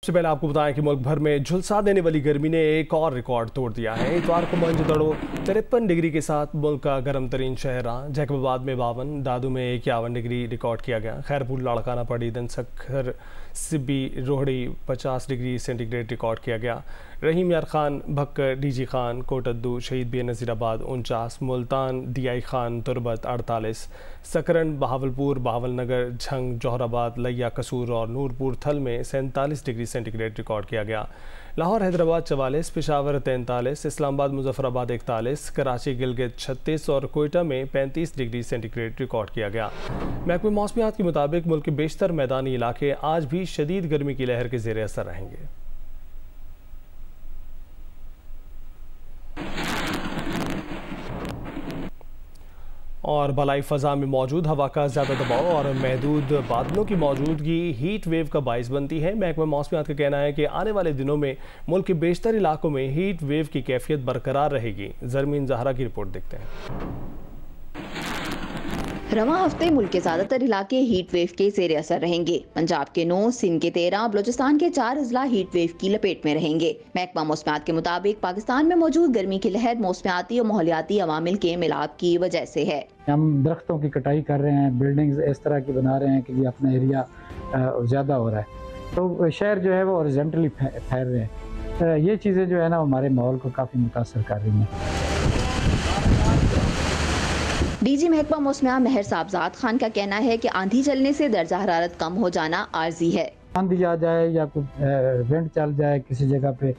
सबसे पहले आपको बताएं कि मुल्क भर में झुलसा देने वाली गर्मी ने एक और रिकॉर्ड तोड़ दिया है। इतवार को मोइनजोदड़ो 53 डिग्री के साथ मुल्क का गर्म तरीन शहर रहा। जैकबाबाद में 52, दादू में 51 डिग्री रिकॉर्ड किया गया। Khairpur, Larkana, Padidan, Sukkur, Sibi, Rohri 50 degree centigrade record किया गया। रहीम यार खान, भक्कर, डीजी खान, कोटद्दू, शहीद बी नज़ीराबाद 49, मुल्तान, डीआई खान, तुरबत 48, सकरन, बहावलपुर, बहावलनगर, झंग, जौहराबाद, लिया, कसूर और नूरपुर थल में 47 डिग्री सेंटीग्रेड रिकॉर्ड किया गया। लाहौर, हैदराबाद 44, पेशावर 43, इस्लामाबाद, मुजफ्फराबाद 41, कराची, गिलगित 36 और कोयटा में 35 डिग्री सेंटीग्रेड रिकॉर्ड किया गया। महकमे मौसमियात के मुताबिक मुल्क के बेशतर मैदानी इलाके आज भी शदीद गर्मी की लहर के ज़ेर असर रहेंगे। और बलाई फ़ज़ा में मौजूद हवा का ज़्यादा दबाव और महदूद बादलों की मौजूदगी हीट वेव का बाइस बनती है। महकमा मौसमियात का कहना है कि आने वाले दिनों में मुल्क के बेशतर इलाकों में हीट वेव की कैफियत बरकरार रहेगी। ज़रमीन ज़हरा की रिपोर्ट देखते हैं। रवां हफ्ते मुल्क के ज्यादातर इलाके हीट वेव के ज़ेर असर रहेंगे। पंजाब के 9, सिंध के 13, बलूचिस्तान के 4 अजला हीट वेव की लपेट में रहेंगे। महकमा मौसमियात के मुताबिक पाकिस्तान में मौजूद गर्मी की लहर मौसमियाती और माहौलियाती अवामिल के मिलाप की वजह से है। हम दरख्तों की कटाई कर रहे हैं, बिल्डिंग्स इस तरह की बना रहे हैं कि अपना एरिया ज़्यादा हो रहा है, तो शहर जो है वो हॉरिजॉन्टली फैल रहे हैं। ये चीज़ें जो है ना हमारे माहौल को काफ़ी मुतासर कर रही हैं। डीजी महकमा मौसमियात महर साहबजाद खान का कहना है कि आंधी चलने से दर्जा हरारत कम हो जाना आर्जी है। आंधी आ जाए या कुछ विंड चल जाए किसी जगह पे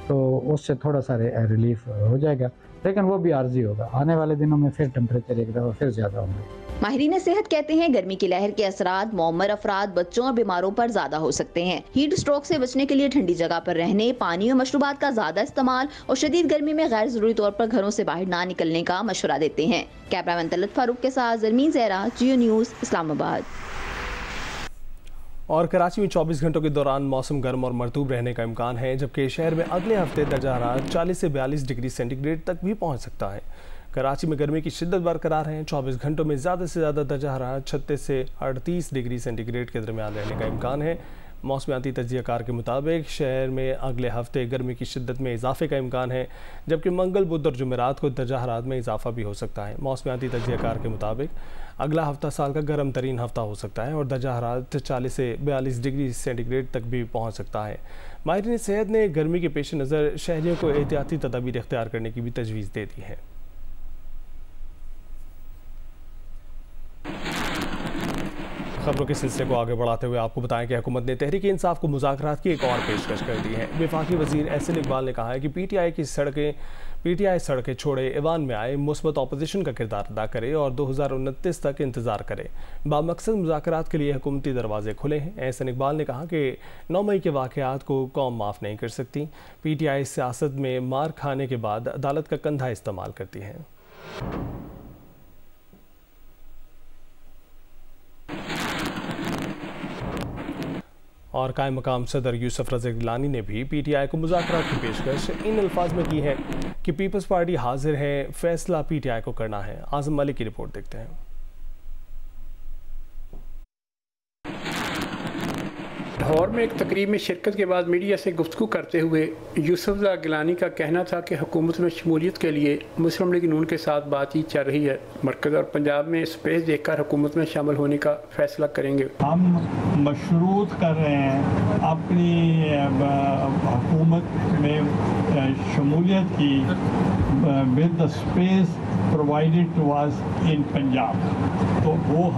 तो उससे थोड़ा सा रिलीफ हो जाएगा, लेकिन वो भी आर्जी होगा। आने वाले दिनों में फिर टेम्परेचर एक दफ़ा फिर ज़्यादा होंगे। माहिरीन सेहत कहते हैं गर्मी की लहर के असरात मौमर अफराद, बच्चों और बीमारों पर ज्यादा हो सकते हैं। हीट स्ट्रोक से बचने के लिए ठंडी जगह पर रहने, पानी और मशरूबात का ज्यादा इस्तेमाल और शदीद गर्मी में गैर जरूरी तौर पर घरों से बाहर ना निकलने का मशवरा देते हैं। कैमरामैन तलत फारूक के साथ ज़रमीन ज़हरा, जियो न्यूज़, इस्लामाबाद। और कराची में 24 घंटों के दौरान मौसम गर्म और मरतूब रहने का इम्कान है, जबकि शहर में अगले हफ्ते दर्जा हरारत 40 से 42 डिग्री सेंटीग्रेड तक भी पहुँच सकता है। कराची में गर्मी की शिद्दत बरकरार है। 24 घंटों में ज़्यादा से ज़्यादा दर्जा हरारत 36 से 38 डिग्री सेंटीग्रेड के दरमियान रहने का इम्कान है। मौसमियाती तज्ज़ियाकार के मुताबिक शहर में अगले हफ्ते गर्मी की शिद्दत में इजाफे का इम्कान है, जबकि मंगल, बुध और जुमेरात को दर्जा हरारत में इजाफा भी हो सकता है। मौसमियाती तज्ज़ियाकार के मुताबिक अगला हफ्ता साल का गर्म तरीन हफ्ता हो सकता है और दर्जा हरारत 40 से 42 डिग्री सेंटीग्रेड तक भी पहुँच सकता है। माहिरीन सेहत ने गर्मी के पेश नज़र शहरियों को एहतियाती तदाबीर इख्तियार करने की भी तजवीज़ दे दी है। खबरों के सिलसिले को आगे बढ़ाते हुए आपको बताएं कि हुकूमत ने तहरीक इंसाफ को मुज़ाकरात की एक और पेशकश कर दी है। वफाकी वज़ीर एहसन इकबाल ने कहा है कि पीटीआई सड़कें छोड़े ईवान में आए, मुस्बत अपोजिशन का किरदार अदा करे और 2029 तक इंतज़ार करे। बामकसद मुज़ाकरात के लिए हुकूमती दरवाजे खुले हैं। एहसन इकबाल ने कहा कि 9 मई के वाक़यात को कौम माफ़ नहीं कर सकती। पीटीआई सियासत में मार खाने के बाद अदालत का कंधा इस्तेमाल करती है। और कायम मकाम सदर यूसुफ रज़ा गिलानी ने भी पीटीआई को मुज़ाकरात की पेशकश इन अल्फाज में की है कि पीपल्स पार्टी हाजिर है, फैसला पीटीआई को करना है। आज़म मलिक की रिपोर्ट देखते हैं। लाहौर में एक तकरीब में शिरकत के बाद मीडिया से गुफ्तगू करते हुए यूसुफ रज़ा गिलानी का कहना था कि हुकूमत में शमूलियत के लिए मुस्लिम लीग नून के साथ बातचीत चल रही है। मरकज़ और पंजाब में स्पेस देखकर हुकूमत में शामिल होने का फैसला करेंगे। हम मशरूत कर रहे हैं अपनी हुकूमत में शमूलियत की with the space provided to us in Punjab. तो वो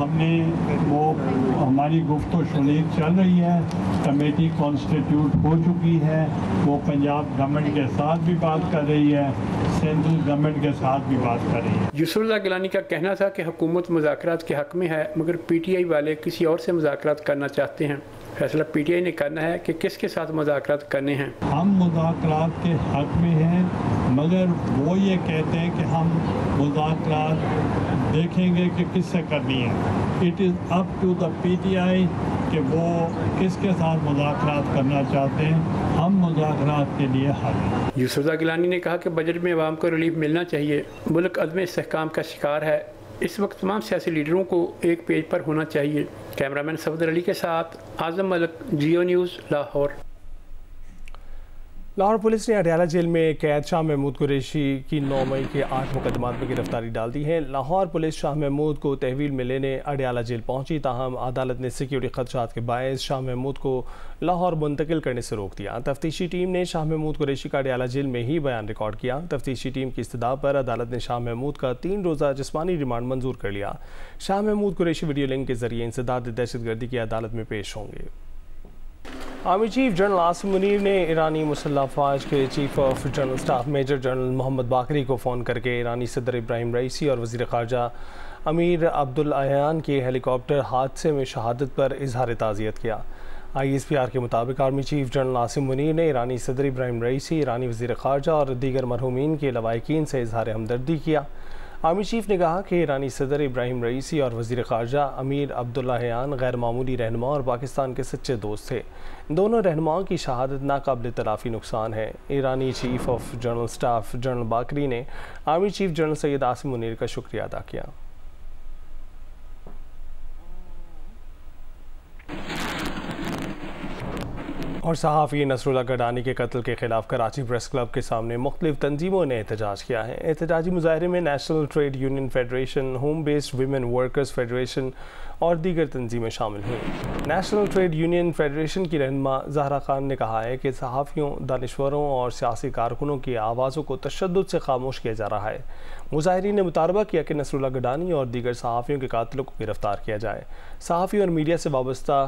हमारी गुफ्तगू शमूलियत चल रही है। कमेटी कॉन्स्टिट्यूट हो चुकी है। वो पंजाब गवर्नमेंट के साथ भी बात कर रही है, सेंट्रल गवर्नमेंट के साथ भी बात कर रही है। यूसुफ रज़ा गिलानी का कहना था कि हुकूमत मुज़ाकरात के हक़ में है, मगर पीटीआई वाले किसी और से मुज़ाकरात करना चाहते हैं। फैसला पीटीआई ने करना है कि किसके साथ मुज़ाकरात करने हैं। हम मुज़ाकरात के हक़ में हैं, मगर वो ये कहते हैं कि हम मुज़ाकरात देखेंगे कि किससे करनी है। It is up to the PTI कि वो किसके साथ मुज़ाकरात करना चाहते हैं। हम मुज़ाकरात के लिए हाजिर। यूसुफ रज़ा गिलानी ने कहा कि बजट में अवाम को रिलीफ मिलना चाहिए। मुल्क अदम इस्तेहकाम का शिकार है। इस वक्त तमाम सियासी लीडरों को एक पेज पर होना चाहिए। कैमरामैन सफदर अली के साथ आज़म मलिक, जियो न्यूज़, लाहौर। लाहौर पुलिस ने अडयाला जेल में कैद शाह महमूद कुरैशी की 9 मई के 8 मुकदमात में गिरफ्तारी डाल दी है। लाहौर पुलिस शाह महमूद को तहवील में लेने अडयाला जेल पहुंची, ताहम अदालत ने सिक्योरिटी खदशात के बायस शाह महमूद को लाहौर मुंतकिल करने से रोक दिया। तफ्तीशी टीम ने शाह महमूद कुरैशी का अडयाला जेल में ही बयान रिकॉर्ड किया। तफ्तीशी टीम की इस्तदा पर अदालत ने शाह महमूद का 3 रोज़ा जिस्मानी रिमांड मंजूर कर लिया। शाह महमूद कुरैशी वीडियो लिंक के जरिए इंसदाद दहशतगर्दी की अदालत में पेश होंगे। Army chief general Asim Munir ने ईरानी मुसल्लह अफवाज के chief of general staff major general Mohammad Bagheri को फ़ोन करके ईरानी सदर इब्राहिम रईसी और वज़ीर ख़ारजा अमीर अब्दुल अयान के हेलीकॉप्टर हादसे में शहादत पर इजहार ताज़ियत किया। ISPR के मुताबिक army chief general Asim Munir ने ईरानी सदर इब्राहिम रईसी, ईरानी वज़ीर ख़ारजा और दीगर मरहूमीन के लवाहिकीन से इजहार हमदर्दी किया। आर्मी चीफ ने कहा कि ईरानी सदर इब्राहिम रईसी और वज़ीर ख़ारजा अमीर अब्दुल्ला हयान गैर मामूली रहनुमा और पाकिस्तान के सच्चे दोस्त थे। दोनों रहनुमाओं की शहादत नाकाबिल तलाफ़ी नुकसान है। ईरानी chief of general staff general Bagheri ने army chief general Syed Asim Munir का शुक्रिया अदा किया। और सहाफ़ी नसरुल्लाह गडानी के कत्ल के ख़िलाफ़ कराची प्रेस क्लब के सामने मुख्तलिफ़ तंजीमों ने एहतजाज किया है। एहतजाजी मुजाहरे में national trade union federation, home based women workers federation और दीगर तंजीमें शामिल हुई। नेशनल ट्रेड यूनियन फेडरेशन की रहनुमा ज़हरा खान ने कहा है कि सहाफ़ियों, दानिश्वरों और सियासी कारकुनों की आवाज़ों को तशद्दुद से खामोश किया जा रहा है। मुजाहिरीन ने मुतालबा किया कि नसरुल्लाह गडानी और दीगर सहाफ़ियों के कातिलों को गिरफ़्तार किया जाए। सहाफ़ी और मीडिया से वाबस्ता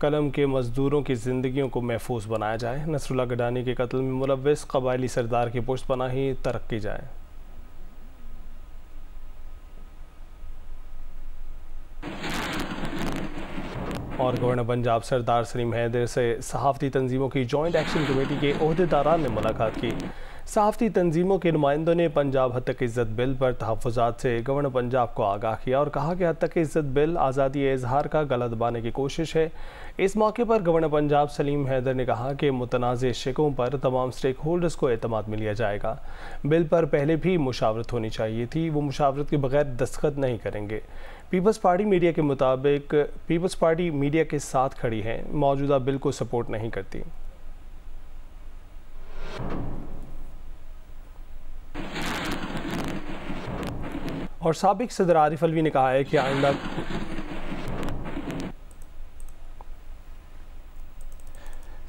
कलम के मज़दूरों की ज़िंदगियों को महफूज बनाया जाए। नसरुल्लाह गडानी के कत्ल में मुलव्वस कबायली सरदार की पुश्तपनाही तर्क की जाए। और गवर्नर पंजाब सरदार सलीम हैदर से सहाफ़ती तंजीमों की जॉइंट एक्शन कमेटी के ओहदेदारान ने मुलाकात की। सहाफ़ती तंजीमों के नुमाइंदों ने पंजाब हद तक इज़्ज़त बिल पर तहफ़्फ़ुज़ात से गवर्नर पंजाब को आगाह किया और कहा कि हद तक इज़्ज़त बिल आज़ादी इज़हार का गला दबाने की कोशिश है। इस मौके पर गवर्नर पंजाब सलीम हैदर ने कहा कि मुतनाज़ शिकों पर तमाम स्टेक होल्डर्स को एतमाद में लिया जाएगा। बिल पर पहले भी मुशावरत होनी चाहिए थी, वो मुशावरत के बगैर दस्तखत नहीं करेंगे। पीपल्स पार्टी मीडिया के मुताबिक पीपल्स पार्टी मीडिया के साथ खड़ी है, मौजूदा बिल को सपोर्ट नहीं करती। और साबिक सदर आरिफ अलवी ने कहा है कि आइंदा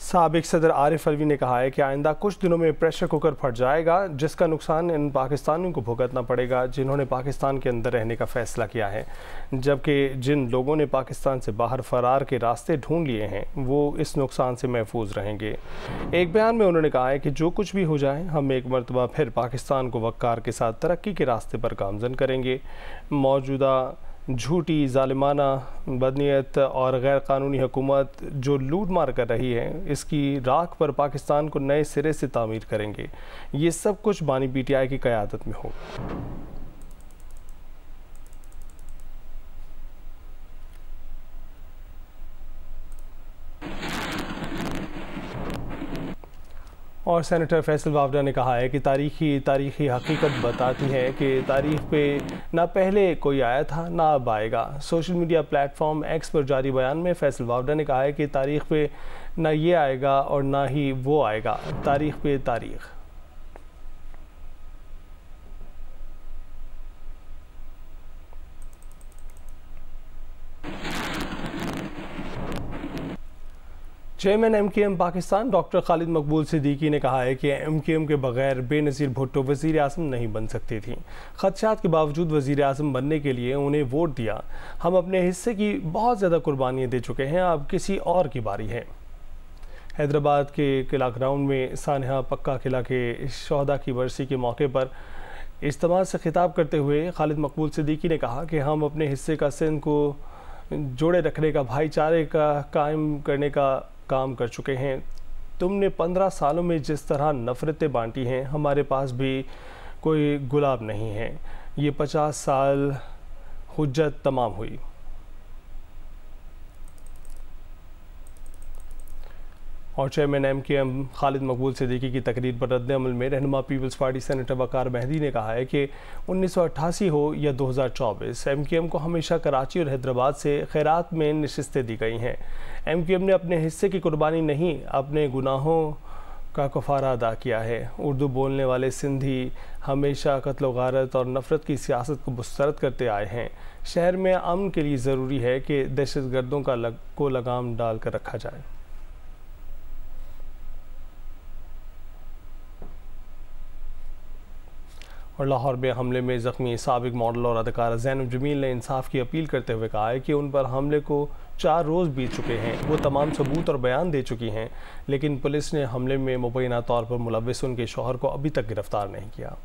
साबिक सदर आरिफ अलवी ने कहा है कि आइंदा कुछ दिनों में प्रेशर कुकर फट जाएगा, जिसका नुकसान इन पाकिस्तानियों को भुगतना पड़ेगा जिन्होंने पाकिस्तान के अंदर रहने का फ़ैसला किया है, जबकि जिन लोगों ने पाकिस्तान से बाहर फ़रार के रास्ते ढूंढ लिए हैं वो इस नुकसान से महफूज रहेंगे। एक बयान में उन्होंने कहा है कि जो कुछ भी हो जाए, हम एक मरतबा फिर पाकिस्तान को वक़ार के साथ तरक्की के रास्ते पर गामज़न करेंगे। मौजूदा झूठी, ज़ालिमाना, बदनीयत और गैर कानूनी हुकूमत जो लूट मार कर रही है, इसकी राख पर पाकिस्तान को नए सिरे से तामीर करेंगे। ये सब कुछ बानी PTI की क़यादत में होगा। और सेनेटर फैसल वावडा ने कहा है कि तारीख़ी हकीकत बताती है कि तारीख़ पे ना पहले कोई आया था ना अब आएगा। सोशल मीडिया प्लेटफॉर्म X पर जारी बयान में फैसल वावडा ने कहा है कि तारीख़ पे ना ये आएगा और ना ही वो आएगा, तारीख़ पे तारीख़। Chairman MKM Pakistan doctor Khalid मकबूल सिद्दीकी ने कहा है कि MKM के बगैर बेनज़ीर भुट्टो वज़ीर आज़म नहीं बन सकती थी। ख़दशात के बावजूद वज़ीर आज़म बनने के लिए उन्हें वोट दिया। हम अपने हिस्से की बहुत ज़्यादा कुर्बानियाँ दे चुके हैं, अब किसी और की बारी है। हैदराबाद के किला ग्राउंड में सानहा पक्का किला के शहदा की बरसी के मौके पर इज्तिमा से खिताब करते हुए खालिद मकबूल सिद्दीकी ने कहा कि हम अपने हिस्से का सिंध को जोड़े रखने का, भाईचारे का कायम करने का काम कर चुके हैं। तुमने 15 सालों में जिस तरह नफ़रतें बांटी हैं, हमारे पास भी कोई गुलाब नहीं है। ये 50 साल हुज्जत तमाम हुई। और चेयरमैन MKM खालिद मकबूल सिद्दीकी की तकरीर पर रद्द-ए-अमल में रहनुमा पीपल्स पार्टी सेनेटर वक़ार मेहदी ने कहा है कि 1988 हो या 2024, MKM को हमेशा कराची और हैदराबाद से खैरात में नशिस्तें दी गई हैं। MKM ने अपने हिस्से की कुर्बानी नहीं, अपने गुनाहों का कफ़ारा अदा किया है। उर्दू बोलने वाले सिंधी हमेशा कत्ल गारत और नफ़रत की सियासत को मुस्तरद करते आए हैं। शहर में अमन के लिए ज़रूरी है कि दहशतगर्दों को लगाम डाल कर रखा जाए। और लाहौर में हमले में ज़ख्मी साबिक मॉडल और अदाकारा ज़ैनब जमील ने इंसाफ की अपील करते हुए कहा है कि उन पर हमले को 4 रोज़ बीत चुके हैं। वो तमाम सबूत और बयान दे चुकी हैं, लेकिन पुलिस ने हमले में मुबैना तौर पर मुलव्विस उनके शौहर को अभी तक गिरफ्तार नहीं किया।